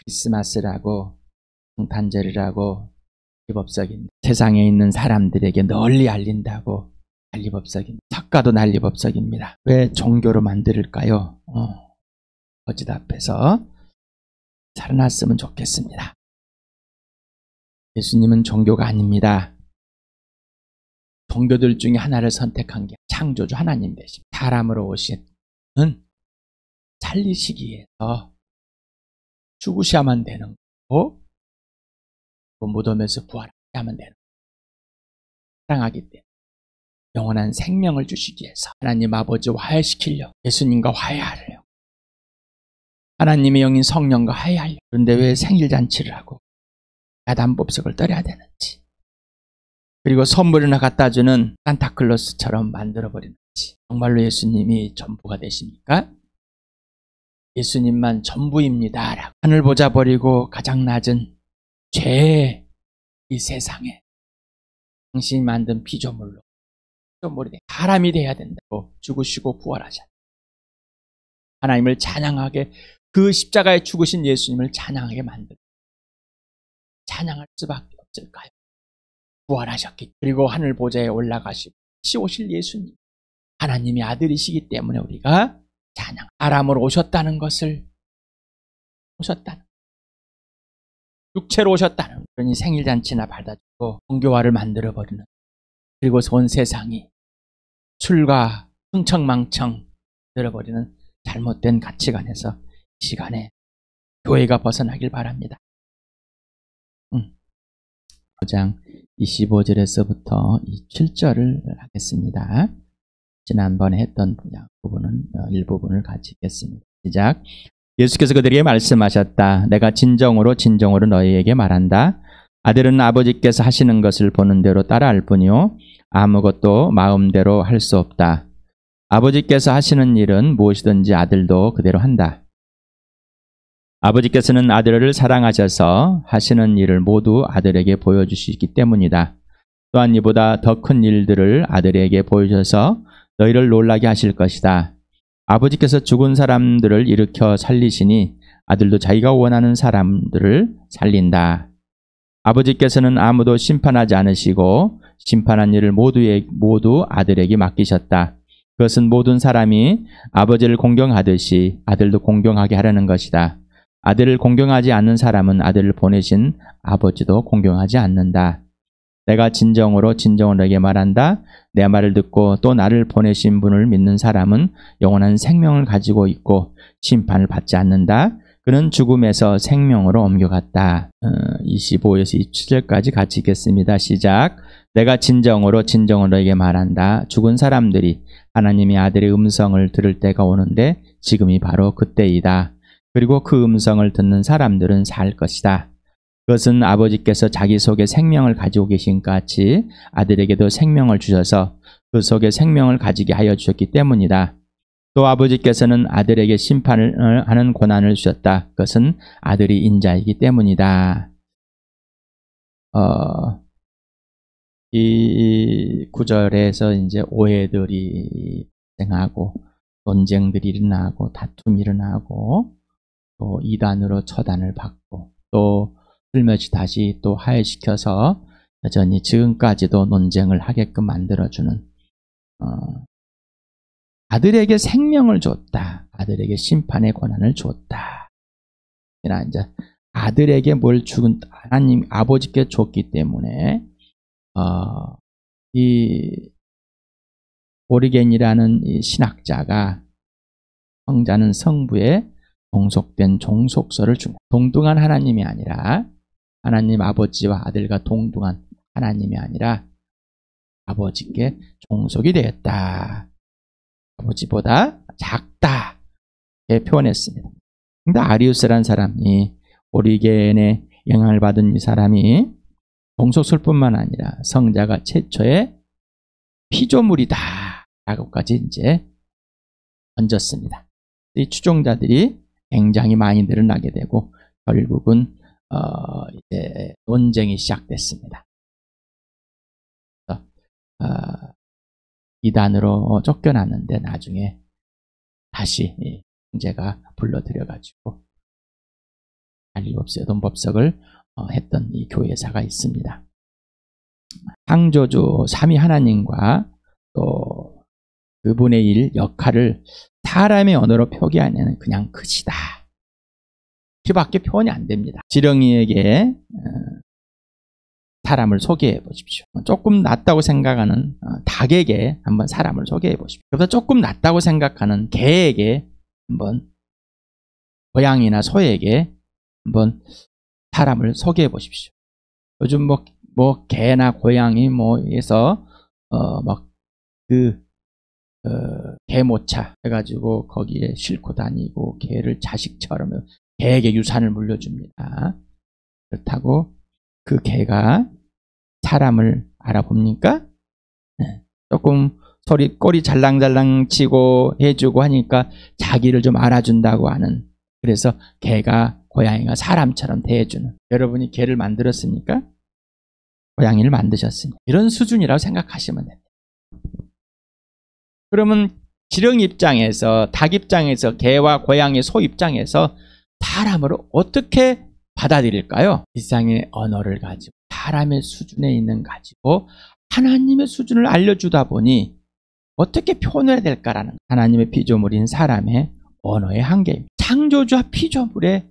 크리스마스라고 성탄절이라고 난리법석입니다. 세상에 있는 사람들에게 널리 알린다고 난리법석입니다. 작가도 난리법석입니다. 왜 종교로 만들까요? 거짓 앞에서 살아났으면 좋겠습니다. 예수님은 종교가 아닙니다. 종교들 중에 하나를 선택한 게 창조주 하나님 되십니다. 사람으로 오신 살리시기 위해서 죽으셔야만 되는 거고 무덤에서 부활하셔야만 되는 거고 사랑하기 때문에 영원한 생명을 주시기 위해서 하나님 아버지와 화해시키려고 예수님과 화해하려고 하나님의 영인 성령과 화해하려고. 그런데 왜 생일잔치를 하고 야단법석을 떨어야 되는지, 그리고 선물이나 갖다주는 산타클로스처럼 만들어버리는지. 정말로 예수님이 전부가 되십니까? 예수님만 전부입니다 라고 하늘 보자 버리고 가장 낮은 죄의 이 세상에 당신이 만든 피조물로 사람이 돼야 된다고 죽으시고 부활하셨다. 하나님을 찬양하게, 그 십자가에 죽으신 예수님을 찬양하게 만들고 찬양할 수밖에 없을까요? 부활하셨기, 그리고 하늘 보좌에 올라가시고 다시 오실 예수님, 하나님의 아들이시기 때문에 우리가 찬양, 사람으로 오셨다는 것을, 육체로 오셨다는, 그러니 생일잔치나 받아주고 종교화를 만들어버리는, 그리고 온 세상이 술과 흥청망청 들어버리는 잘못된 가치관에서 이 시간에 교회가 벗어나길 바랍니다. 5장 25절에서부터 7절을 하겠습니다. 지난번에 했던 부분은 일부분을 같이 읽겠습니다. 시작. 예수께서 그들에게 말씀하셨다. 내가 진정으로 너희에게 말한다. 아들은 아버지께서 하시는 것을 보는 대로 따라할 뿐이요 아무것도 마음대로 할 수 없다. 아버지께서 하시는 일은 무엇이든지 아들도 그대로 한다. 아버지께서는 아들을 사랑하셔서 하시는 일을 모두 아들에게 보여주시기 때문이다. 또한 이보다 더 큰 일들을 아들에게 보여주셔서 너희를 놀라게 하실 것이다. 아버지께서 죽은 사람들을 일으켜 살리시니 아들도 자기가 원하는 사람들을 살린다. 아버지께서는 아무도 심판하지 않으시고 심판한 일을 모두 아들에게 맡기셨다. 그것은 모든 사람이 아버지를 공경하듯이 아들도 공경하게 하려는 것이다. 아들을 공경하지 않는 사람은 아들을 보내신 아버지도 공경하지 않는다. 내가 진정으로 너에게 말한다. 내 말을 듣고 또 나를 보내신 분을 믿는 사람은 영원한 생명을 가지고 있고 심판을 받지 않는다. 그는 죽음에서 생명으로 옮겨갔다. 25에서 27절까지 같이 읽겠습니다. 시작. 내가 진정으로 너에게 말한다. 죽은 사람들이 하나님의 아들의 음성을 들을 때가 오는데 지금이 바로 그때이다. 그리고 그 음성을 듣는 사람들은 살 것이다. 그것은 아버지께서 자기 속에 생명을 가지고 계신 것 같이 아들에게도 생명을 주셔서 그 속에 생명을 가지게 하여 주셨기 때문이다. 또 아버지께서는 아들에게 심판을 하는 권한을 주셨다. 그것은 아들이 인자이기 때문이다. 이 구절에서 이제 오해들이 발생하고 논쟁들이 일어나고 다툼이 일어나고 또 이단으로 처단을 받고 또 슬며시 다시 또 화해시켜서 여전히 지금까지도 논쟁을 하게끔 만들어주는 아들에게 생명을 줬다. 아들에게 심판의 권한을 줬다. 이제 아들에게 뭘 죽은 하나님 아버지께 줬기 때문에 이 오리겐이라는 이 신학자가 성자는 성부에 종속된 종속서를 줍니다. 동등한 하나님이 아니라 하나님 아버지와 아들과 동등한 하나님이 아니라 아버지께 종속이 되었다. 아버지보다 작다. 이렇게 표현했습니다. 근데 아리우스라는 사람이 오리겐의 영향을 받은 이 사람이 종속설 뿐만 아니라 성자가 최초의 피조물이다 라고까지 이제 던졌습니다. 이 추종자들이 굉장히 많이 늘어나게 되고 결국은 이제 논쟁이 시작됐습니다. 이단으로 쫓겨났는데 나중에 다시 형제가 불러들여가지고 자기가 없애던 법석을 했던 이 교회사가 있습니다. 창조주 삼위 하나님과 또 그분의 일 역할을 사람의 언어로 표기하는 그냥 끝이다. 그밖에 표현이 안 됩니다. 지렁이에게 사람을 소개해 보십시오. 조금 낫다고 생각하는 닭에게 한번 사람을 소개해 보십시오. 그보다 조금 낫다고 생각하는 개에게 한번, 고양이나 소에게 한번 사람을 소개해 보십시오. 요즘 개나 고양이 해서 개모차 해가지고 거기에 싣고 다니고 개를 자식처럼 개에게 유산을 물려줍니다. 그렇다고 그 개가 사람을 알아봅니까? 조금 꼬리 잘랑잘랑 치고 해주고 하니까 자기를 좀 알아준다고 하는, 그래서 개가 고양이가 사람처럼 대해주는. 여러분이 개를 만들었습니까? 고양이를 만드셨습니다. 이런 수준이라고 생각하시면 됩니다. 그러면 지렁이 입장에서, 닭 입장에서, 개와 고양이, 소 입장에서 사람을 어떻게 받아들일까요? 이상의 언어를 가지고 사람의 수준에 있는 가지고 하나님의 수준을 알려주다 보니 어떻게 표현해야 될까라는 하나님의 피조물인 사람의 언어의 한계입니다. 창조주와 피조물의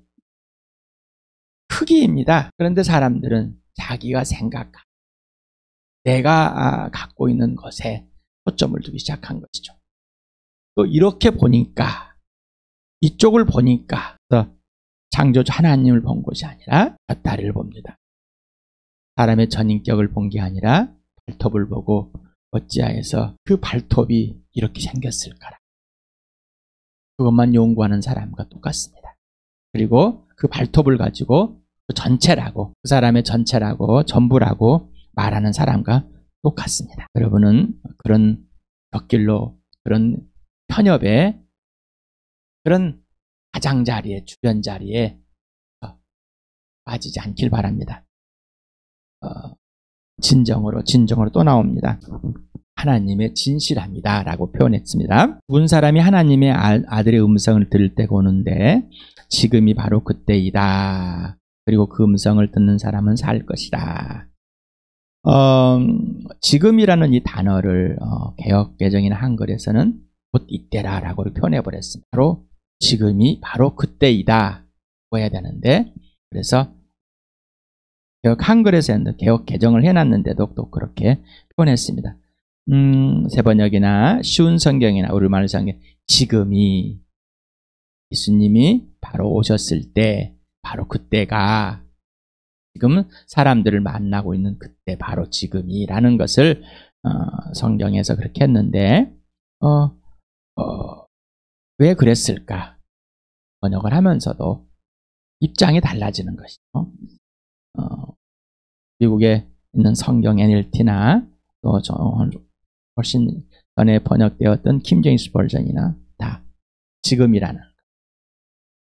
크기입니다. 그런데 사람들은 자기가 생각하는, 내가 갖고 있는 것에 초점을 두기 시작한 것이죠. 또 이렇게 보니까, 이쪽을 보니까 창조주 하나님을 본 것이 아니라 곁다리를 봅니다. 사람의 전인격을 본 게 아니라 발톱을 보고 어찌하여서 그 발톱이 이렇게 생겼을까라. 그것만 연구하는 사람과 똑같습니다. 그리고 그 발톱을 가지고 그 전체라고, 그 사람의 전체라고, 전부라고 말하는 사람과 똑같습니다. 여러분은 그런 곁길로, 그런 편협에, 그런 가장자리에, 주변자리에 빠지지 않길 바랍니다. 진정으로 또 나옵니다. 하나님의 진실합니다 라고 표현했습니다. 죽은 사람이 하나님의 아들의 음성을 들을 때가 오는데 지금이 바로 그때이다. 그리고 그 음성을 듣는 사람은 살 것이다. 지금이라는 이 단어를 개역개정이나 한글에서는 곧 이때라 라고 표현해버렸습니다. 바로 지금이 바로 그때이다 해야 되는데, 그래서 개역 한글에서는 개역 개정을 해놨는데도 또 그렇게 표현했습니다. 세번역이나 쉬운 성경이나 우리말 성경, 지금이, 예수님이 바로 오셨을 때, 바로 그때가, 지금 사람들을 만나고 있는 그때, 바로 지금이라는 것을 성경에서 그렇게 했는데, 왜 그랬을까? 번역을 하면서도 입장이 달라지는 것이죠. 미국에 있는 성경 NLT나 또 훨씬 전에 번역되었던 킹 제임스 버전이나 다 지금이라는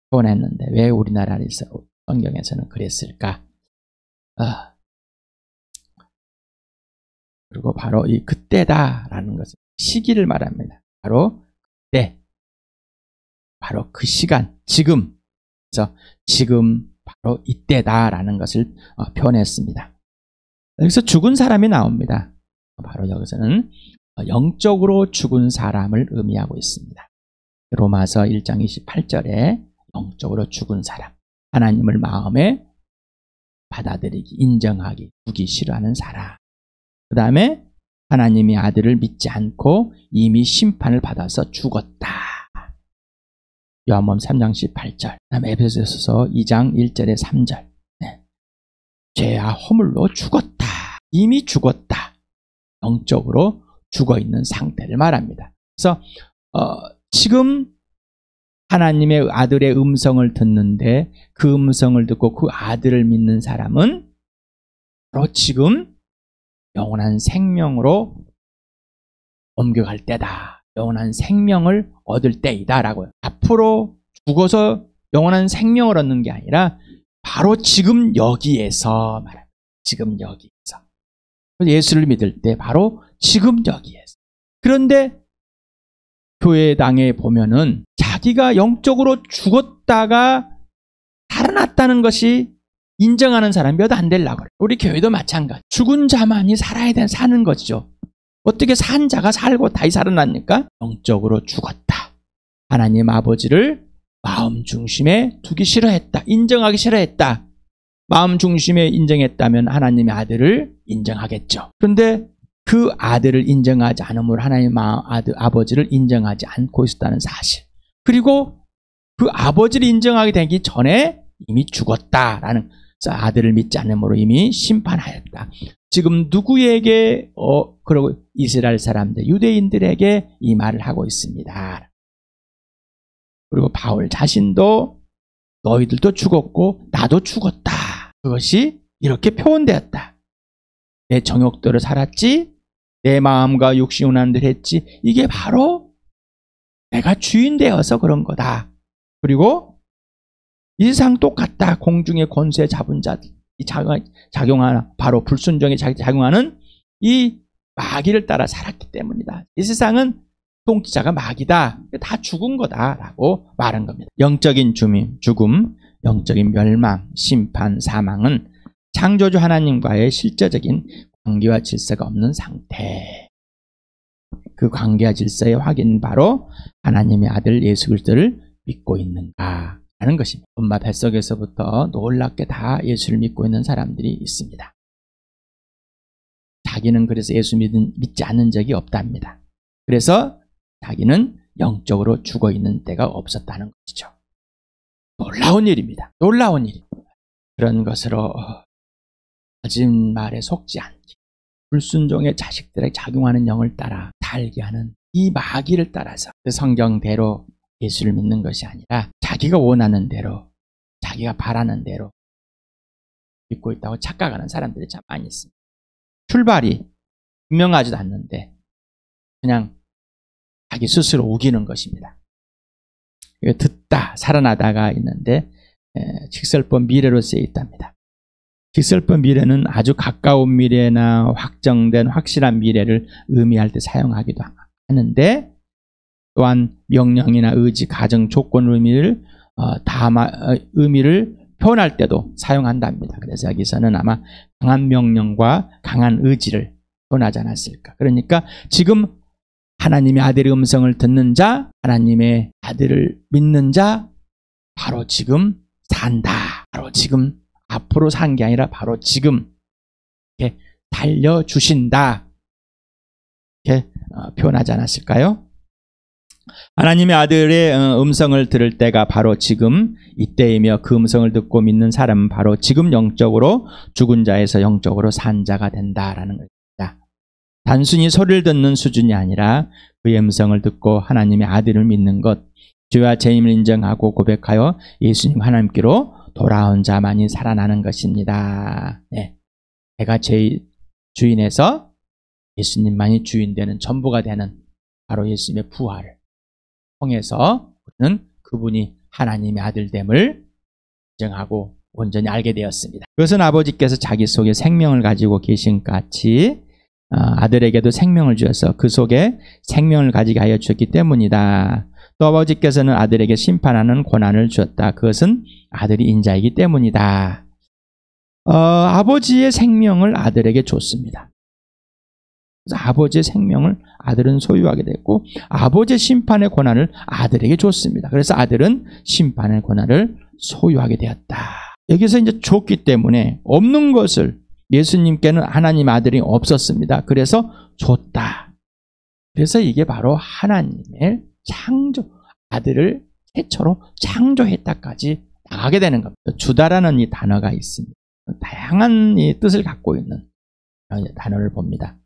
표현했는데 왜 우리나라에서 성경에서는 그랬을까? 그리고 바로 이 그때다라는 것은 시기를 말합니다. 바로 그때, 바로 그 시간, 지금. 그래서 지금 바로 이때다라는 것을 표현했습니다. 여기서 죽은 사람이 나옵니다. 바로 여기서는 영적으로 죽은 사람을 의미하고 있습니다. 로마서 1장 28절에 영적으로 죽은 사람, 하나님을 마음에 받아들이기, 인정하기, 두기 싫어하는 사람. 그 다음에 하나님의 아들을 믿지 않고 이미 심판을 받아서 죽었다. 요한복음 3장 18절, 그 다음에 에베소서 2장 1절에 3절. 죄와 허물로 죽었다. 이미 죽었다. 영적으로 죽어있는 상태를 말합니다. 그래서 지금 하나님의 아들의 음성을 듣는데 그 음성을 듣고 그 아들을 믿는 사람은 바로 지금 영원한 생명으로 옮겨갈 때다. 영원한 생명을 얻을 때이다 라고요. 앞으로 죽어서 영원한 생명을 얻는 게 아니라 바로 지금 여기에서 말합니다. 지금 여기에서. 예수를 믿을 때 바로 지금 여기에서. 그런데 교회당에 보면은 자기가 영적으로 죽었다가 살아났다는 것이 인정하는 사람이 몇 안 되려고 그래요. 우리 교회도 마찬가지. 죽은 자만이 사는 것이죠. 어떻게 산 자가 살고 다시 살아났니까? 영적으로 죽었다. 하나님 아버지를 마음 중심에 두기 싫어했다. 인정하기 싫어했다. 마음 중심에 인정했다면 하나님의 아들을 인정하겠죠. 그런데 그 아들을 인정하지 않음으로 하나님 아버지를 인정하지 않고 있었다는 사실. 그리고 그 아버지를 인정하게 되기 전에 이미 죽었다라는, 아들을 믿지 않음으로 이미 심판하였다. 지금 누구에게 그리고 이스라엘 사람들, 유대인들에게 이 말을 하고 있습니다. 그리고 바울 자신도 너희들도 죽었고 나도 죽었다. 그것이 이렇게 표현되었다. 내 정욕대로 살았지, 내 마음과 육신이 원하는 대로 했지. 이게 바로 내가 주인 되어서 그런 거다. 그리고 이 세상 똑같다. 공중의 권세 잡은 자들, 작용하는, 바로 불순종에 작용하는 이 마귀를 따라 살았기 때문이다. 이 세상은 통치자가 마귀다. 다 죽은 거다라고 말한 겁니다. 영적인 죽음, 영적인 멸망, 심판, 사망은 창조주 하나님과의 실제적인 관계와 질서가 없는 상태. 그 관계와 질서의 확인 바로 하나님의 아들 예수 그리스도를 믿고 있는가 하는 것입니다. 엄마 뱃속에서부터 놀랍게 다 예수를 믿고 있는 사람들이 있습니다. 자기는 그래서 예수 믿지 않는 적이 없답니다. 그래서 자기는 영적으로 죽어 있는 때가 없었다는 것이죠. 놀라운 일입니다. 놀라운 일. 그런 것으로 거짓말에 속지 않기, 불순종의 자식들에게 작용하는 영을 따라 살게 하는 이 마귀를 따라서 그 성경대로 예수를 믿는 것이 아니라 자기가 원하는 대로, 자기가 바라는 대로 믿고 있다고 착각하는 사람들이 참 많이 있습니다. 출발이 분명하지도 않는데 그냥 자기 스스로 우기는 것입니다. 듣다 살아나다가 있는데 직설법 미래로 쓰여 있답니다. 직설법 미래는 아주 가까운 미래나 확정된 확실한 미래를 의미할 때 사용하기도 하는데, 또한 명령이나 의지, 가정, 조건 의미를 의미를 표현할 때도 사용한답니다. 그래서 여기서는 아마 강한 명령과 강한 의지를 표현하지 않았을까. 그러니까 지금 하나님의 아들의 음성을 듣는 자, 하나님의 아들을 믿는 자, 바로 지금 산다. 바로 지금, 앞으로 산 게 아니라 바로 지금 이렇게 달려주신다. 이렇게 표현하지 않았을까요? 하나님의 아들의 음성을 들을 때가 바로 지금 이때이며, 그 음성을 듣고 믿는 사람은 바로 지금 영적으로 죽은 자에서 영적으로 산 자가 된다라는 것입니다. 단순히 소리를 듣는 수준이 아니라 그의 음성을 듣고 하나님의 아들을 믿는 것, 죄와 죄임을 인정하고 고백하여 예수님 하나님께로 돌아온 자만이 살아나는 것입니다. 네. 내가 죄의 주인에서 예수님만이 주인 되는, 전부가 되는 바로 예수님의 부활을 통해서 우리는 그분이 하나님의 아들됨을 인정하고 온전히 알게 되었습니다. 그것은 아버지께서 자기 속에 생명을 가지고 계신 같이 아들에게도 생명을 주어서 그 속에 생명을 가지게 하여 주셨기 때문이다. 또 아버지께서는 아들에게 심판하는 권한을 주었다. 그것은 아들이 인자이기 때문이다. 아버지의 생명을 아들에게 줬습니다. 그래서 아버지의 생명을 아들은 소유하게 됐고, 아버지의 심판의 권한을 아들에게 줬습니다. 그래서 아들은 심판의 권한을 소유하게 되었다. 여기서 이제 줬기 때문에 없는 것을, 예수님께는 하나님 아들이 없었습니다. 그래서 줬다. 그래서 이게 바로 하나님의 창조, 아들을 최초로 창조했다까지 나가게 되는 겁니다. 주다라는 이 단어가 있습니다. 다양한 이 뜻을 갖고 있는 단어를 봅니다.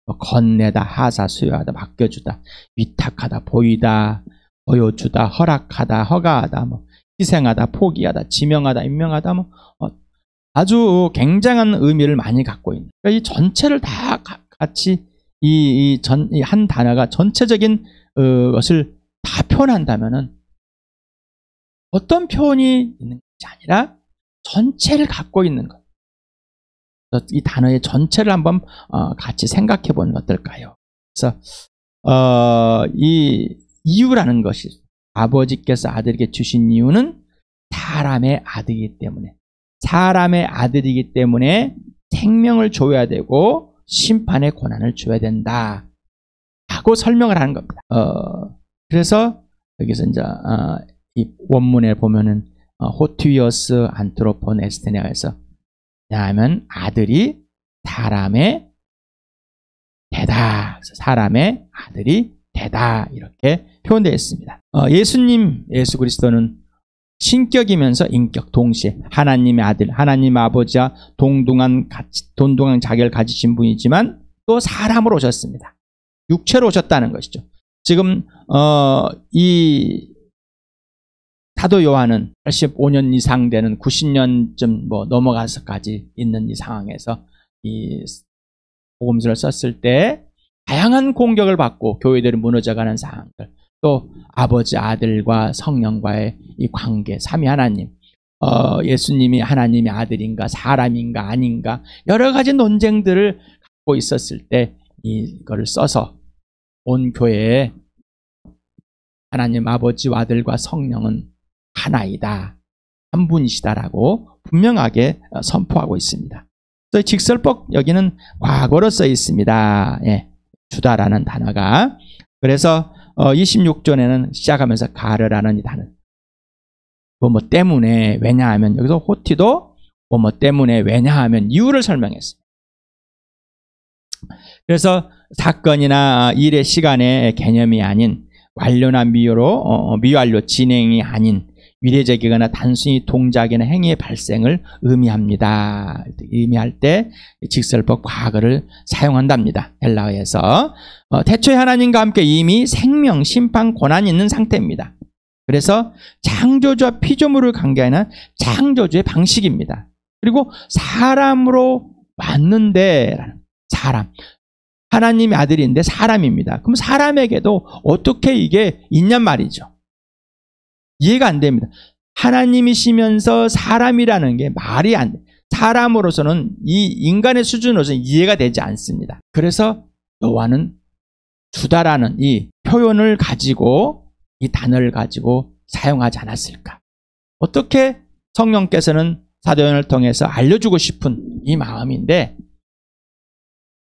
건네다, 하사, 수여하다, 맡겨주다, 위탁하다, 보이다, 보여주다, 허락하다, 허가하다, 희생하다, 포기하다, 지명하다, 임명하다, 아주 굉장한 의미를 많이 갖고 있는. 그러니까 이 전체를 다 같이 이 한 단어가 전체적인 것을 다 표현한다면은 어떤 표현이 있는 것이 아니라 전체를 갖고 있는 것. 이 단어의 전체를 한번 같이 생각해 보는 건 어떨까요? 그래서 이 이유라는 것이, 아버지께서 아들에게 주신 이유는 사람의 아들이기 때문에, 사람의 아들이기 때문에 생명을 줘야 되고 심판의 권한을 줘야 된다 하고 설명을 하는 겁니다. 그래서 여기서 이제 이 원문에 보면은 호티어스 안트로폰 에스테네아에서, 왜냐하면 아들이 사람의 대다, 사람의 아들이 대다, 이렇게 표현되어 있습니다. 예수 그리스도는 신격이면서 인격 동시에 하나님의 아들, 하나님 아버지와 동등한 자격을 가지신 분이지만 또 사람으로 오셨습니다. 육체로 오셨다는 것이죠. 지금 이 사도 요한은 85년 이상 되는 90년쯤 넘어가서까지 있는 이 상황에서 이 복음서를 썼을 때 다양한 공격을 받고 교회들이 무너져가는 상황들, 또 아버지, 아들과 성령과의 이 관계, 삼위 하나님, 예수님이 하나님의 아들인가 사람인가 아닌가, 여러 가지 논쟁들을 갖고 있었을 때 이거를 써서 온 교회에 하나님 아버지와 아들과 성령은 하나이다, 한 분이시다라고 분명하게 선포하고 있습니다. 그래서 직설법 여기는 과거로 써 있습니다. 예, 주다라는 단어가. 그래서 26절에는 시작하면서 가르라는 이 단어, 뭐 때문에, 왜냐하면, 여기서 호티도 뭐 때문에, 왜냐하면 이유를 설명했어요. 그래서 사건이나 일의 시간의 개념이 아닌 완료나 미완료, 진행이 아닌 미래적이거나 단순히 동작이나 행위의 발생을 의미합니다. 의미할 때 직설법 과거를 사용한답니다. 헬라어에서. 태초에 하나님과 함께 이미 생명, 심판, 권한이 있는 상태입니다. 그래서 창조주와 피조물을 관계하는 창조주의 방식입니다. 그리고 사람으로 왔는데, 사람, 하나님의 아들인데 사람입니다. 그럼 사람에게도 어떻게 이게 있냔 말이죠. 이해가 안 됩니다. 하나님이시면서 사람이라는 게 말이 안 돼. 사람으로서는, 이 인간의 수준으로서는 이해가 되지 않습니다. 그래서 요한은 주다라는 이 표현을 가지고, 이 단어를 가지고 사용하지 않았을까? 어떻게 성령께서는 사도 요한을 통해서 알려주고 싶은 이 마음인데,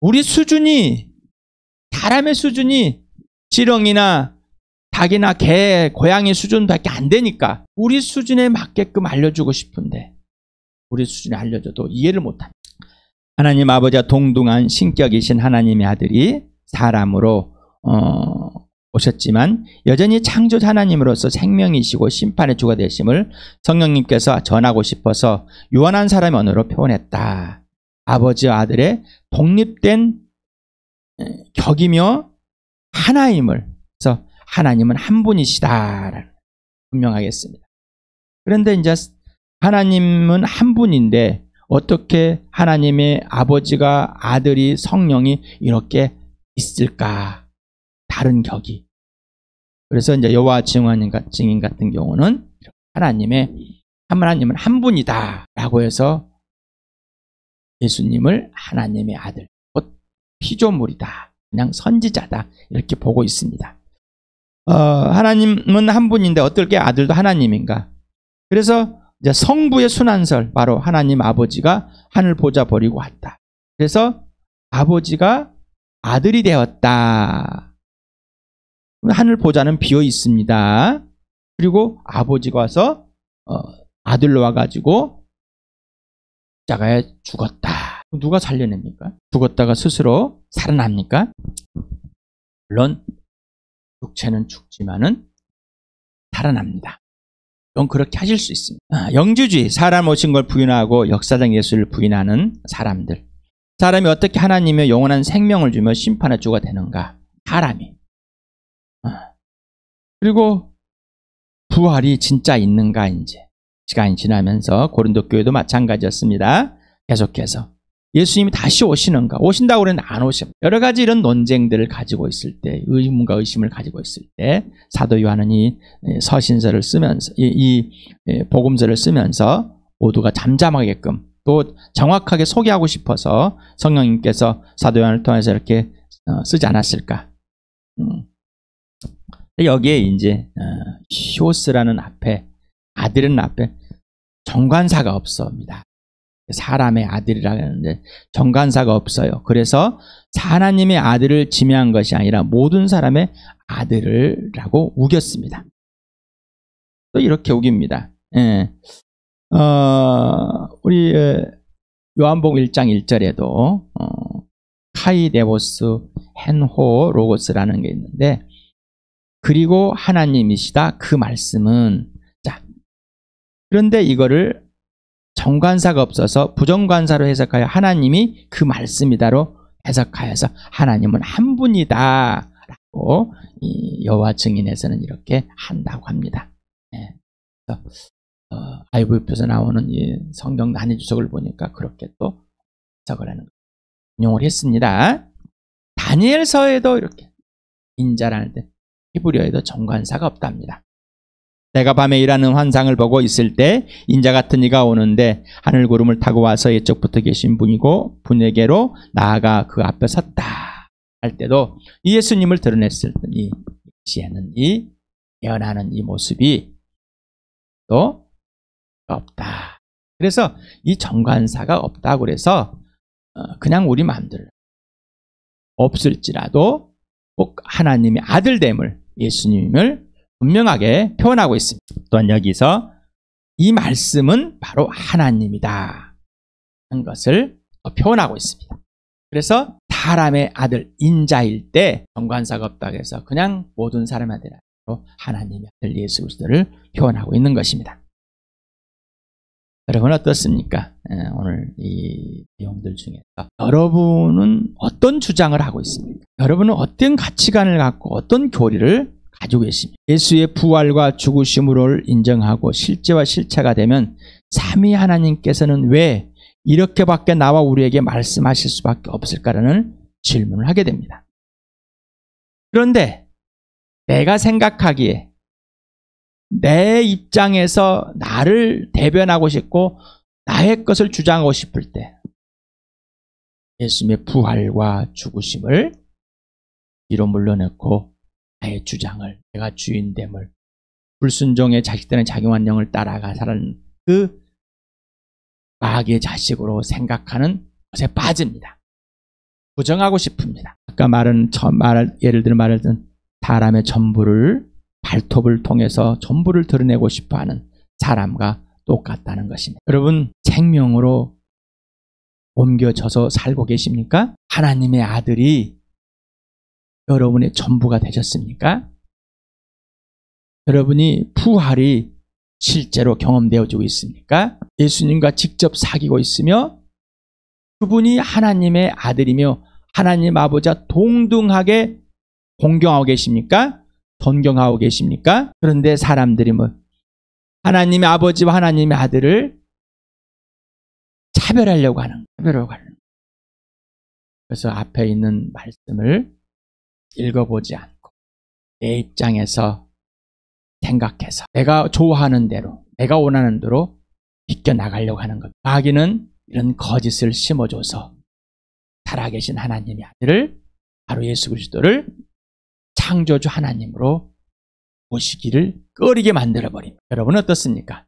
우리 수준이, 사람의 수준이 지렁이나 닭이나 개, 고양이 수준밖에 안 되니까 우리 수준에 맞게끔 알려주고 싶은데 우리 수준에 알려줘도 이해를 못합니다. 하나님 아버지와 동등한 신격이신 하나님의 아들이 사람으로 오셨지만 여전히 창조자 하나님으로서 생명이시고 심판의 주가 되심을 성령님께서 전하고 싶어서 유한한 사람의 언어로 표현했다. 아버지와 아들의 독립된 격이며 하나임을, 그래서 하나님은 한 분이시다라는 분명하겠습니다. 그런데 이제 하나님은 한 분인데 어떻게 하나님의 아버지가, 아들이, 성령이 이렇게 있을까? 다른 격이. 그래서 이제 여호와 증인 같은 경우는 하나님은 한 분이다라고 해서 예수님을 하나님의 아들, 곧 피조물이다, 그냥 선지자다, 이렇게 보고 있습니다. 하나님은 한 분인데 어떻게 아들도 하나님인가? 그래서 이제 성부의 순환설, 바로 하나님 아버지가 하늘 보좌 버리고 왔다. 그래서 아버지가 아들이 되었다. 하늘 보좌는 비어 있습니다. 그리고 아버지가 와서 아들로 와가지고 십자가에 죽었다. 누가 살려냅니까? 죽었다가 스스로 살아납니까? 물론 육체는 죽지만은 살아납니다. 그건 그렇게 하실 수 있습니다. 영주주의, 사람 오신 걸 부인하고 역사적 예수를 부인하는 사람들. 사람이 어떻게 하나님의 영원한 생명을 주며 심판의 주가 되는가? 사람이. 그리고 부활이 진짜 있는가? 이제 시간이 지나면서 고린도 교회도 마찬가지였습니다. 계속해서 예수님이 다시 오시는가? 오신다고 그랬는데 안 오십니다. 여러 가지 이런 논쟁들을 가지고 있을 때, 의문과 의심을 가지고 있을 때 사도 요한은 이 서신서를 쓰면서, 이 복음서를 쓰면서 모두가 잠잠하게끔, 또 정확하게 소개하고 싶어서 성령님께서 사도 요한을 통해서 이렇게 쓰지 않았을까? 여기에 이제 히오스라는 앞에 아들은 앞에 정관사가 없습니다. 사람의 아들이라고 하는데 정관사가 없어요. 그래서 하나님의 아들을 지명한 것이 아니라 모든 사람의 아들이라고 우겼습니다. 또 이렇게 우깁니다. 예. 우리 요한복음 1장 1절에도 카이데보스 헨호 로고스라는 게 있는데, 그리고 하나님이시다, 그 말씀은, 자, 그런데 이거를 정관사가 없어서 부정관사로 해석하여 하나님이 그 말씀이다로 해석하여서 하나님은 한 분이다 라고 이 여호와 증인에서는 이렇게 한다고 합니다. 예. IVP에서 나오는 이 성경 단위 주석을 보니까 그렇게 또 해석을 하는 인용을 했습니다. 다니엘서에도 이렇게 인자라는 데 히브리어에도 정관사가 없답니다. 내가 밤에 일하는 환상을 보고 있을 때 인자 같은 이가 오는데 하늘 구름을 타고 와서 이쪽부터 계신 분이고 분에게로 나아가 그 앞에 섰다 할 때도 이 예수님을 드러냈을 때 이 시에는 이 예언하는 이 모습이 또 없다. 그래서 이 정관사가 없다고 그래서 그냥 우리 마음대로 없을지라도 꼭 하나님의 아들됨을, 예수님을 분명하게 표현하고 있습니다. 또한 여기서 이 말씀은 바로 하나님이다 하는 것을 표현하고 있습니다. 그래서 사람의 아들 인자일 때 정관사가 없다고 해서 그냥 모든 사람의 아들, 하나님의 아들 예수 그리스도를 표현하고 있는 것입니다. 여러분 어떻습니까? 오늘 이 내용들 중에서 여러분은 어떤 주장을 하고 있습니까? 여러분은 어떤 가치관을 갖고 어떤 교리를 가지고 계십니까? 예수의 부활과 죽으심으로 인정하고 실제와 실체가 되면 삼위 하나님께서는 왜 이렇게밖에 나와 우리에게 말씀하실 수밖에 없을까라는 질문을 하게 됩니다. 그런데 내가 생각하기에 내 입장에서 나를 대변하고 싶고 나의 것을 주장하고 싶을 때 예수님의 부활과 죽으심을 뒤로 물러놓고 나의 주장을, 내가 주인됨을, 불순종의 자식들은 자기 완령을 따라가 살아는 그 마귀의 자식으로 생각하는 것에 빠집니다. 부정하고 싶습니다. 아까 예를 들어 말했던 사람의 전부를 발톱을 통해서 전부를 드러내고 싶어하는 사람과 똑같다는 것입니다. 여러분 생명으로 옮겨져서 살고 계십니까? 하나님의 아들이 여러분의 전부가 되셨습니까? 여러분이 부활이 실제로 경험되어지고 있습니까? 예수님과 직접 사귀고 있으며 그분이 하나님의 아들이며 하나님 아버지와 동등하게 공경하고 계십니까? 존경하고 계십니까? 그런데 사람들이 하나님의 아버지와 하나님의 아들을 차별하려고 하는 거예요. 그래서 앞에 있는 말씀을 읽어보지 않고 내 입장에서 생각해서 내가 좋아하는 대로, 내가 원하는 대로 비껴나가려고 하는 것. 마귀는 이런 거짓을 심어줘서 살아계신 하나님의 아들을, 바로 예수 그리스도를 창조주 하나님으로 모시기를 꺼리게 만들어버립니다. 여러분은 어떻습니까?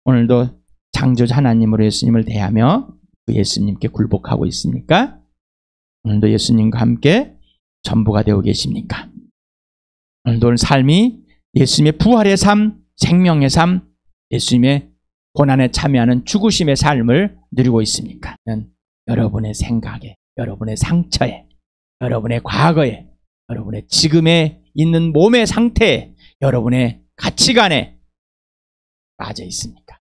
오늘도 창조주 하나님으로 예수님을 대하며 그 예수님께 굴복하고 있습니까? 오늘도 예수님과 함께 전부가 되어 계십니까? 오늘도 삶이 예수님의 부활의 삶, 생명의 삶, 예수님의 고난에 참여하는 죽으심의 삶을 누리고 있습니까? 여러분의 생각에, 여러분의 상처에, 여러분의 과거에, 여러분의 지금에 있는 몸의 상태에, 여러분의 가치관에 빠져 있습니까?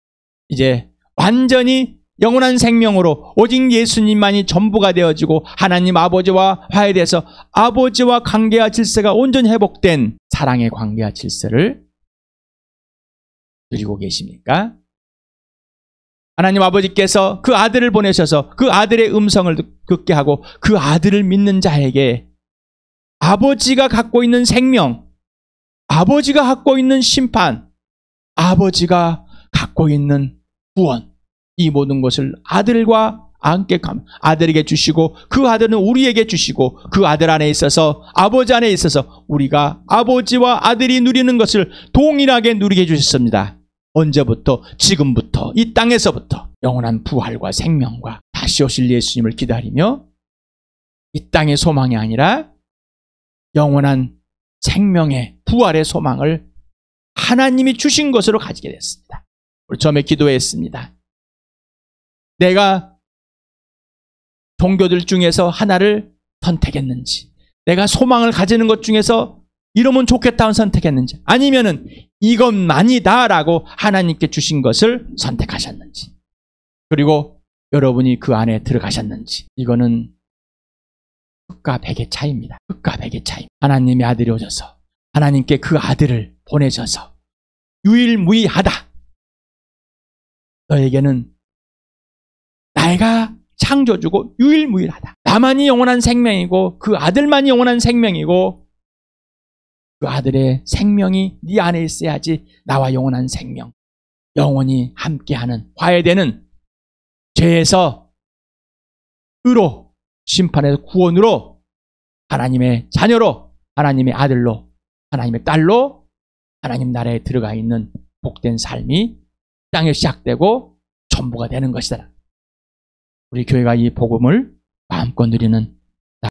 이제 완전히 영원한 생명으로 오직 예수님만이 전부가 되어지고 하나님 아버지와 화해돼서 아버지와 관계와 질서가 온전히 회복된 사랑의 관계와 질서를 누리고 계십니까? 하나님 아버지께서 그 아들을 보내셔서 그 아들의 음성을 듣게 하고 그 아들을 믿는 자에게 아버지가 갖고 있는 생명, 아버지가 갖고 있는 심판, 아버지가 갖고 있는 구원, 이 모든 것을 아들과 함께 아들에게 주시고 그 아들은 우리에게 주시고 그 아들 안에 있어서 아버지 안에 있어서 우리가 아버지와 아들이 누리는 것을 동일하게 누리게 해주셨습니다. 언제부터? 지금부터, 이 땅에서부터 영원한 부활과 생명과 다시 오실 예수님을 기다리며 이 땅의 소망이 아니라 영원한 생명의 부활의 소망을 하나님이 주신 것으로 가지게 됐습니다. 우리 처음에 기도했습니다. 내가 종교들 중에서 하나를 선택했는지, 내가 소망을 가지는 것 중에서 이러면 좋겠다고 선택했는지, 아니면은 이것만이다라고 하나님께 주신 것을 선택하셨는지, 그리고 여러분이 그 안에 들어가셨는지, 이거는 흑과 백의 차이입니다. 흑과 백의 차이. 하나님의 아들이 오셔서 하나님께 그 아들을 보내셔서 유일무이하다. 너에게는 내가 창조주고 유일무이하다. 나만이 영원한 생명이고 그 아들만이 영원한 생명이고 그 아들의 생명이 네 안에 있어야지 나와 영원한 생명, 영원히 함께하는 화해되는 죄에서 의로, 심판에서 구원으로, 하나님의 자녀로, 하나님의 아들로, 하나님의 딸로 하나님 나라에 들어가 있는 복된 삶이 땅에 시작되고 전부가 되는 것이다. 우리 교회가 이 복음을 마음껏 누리는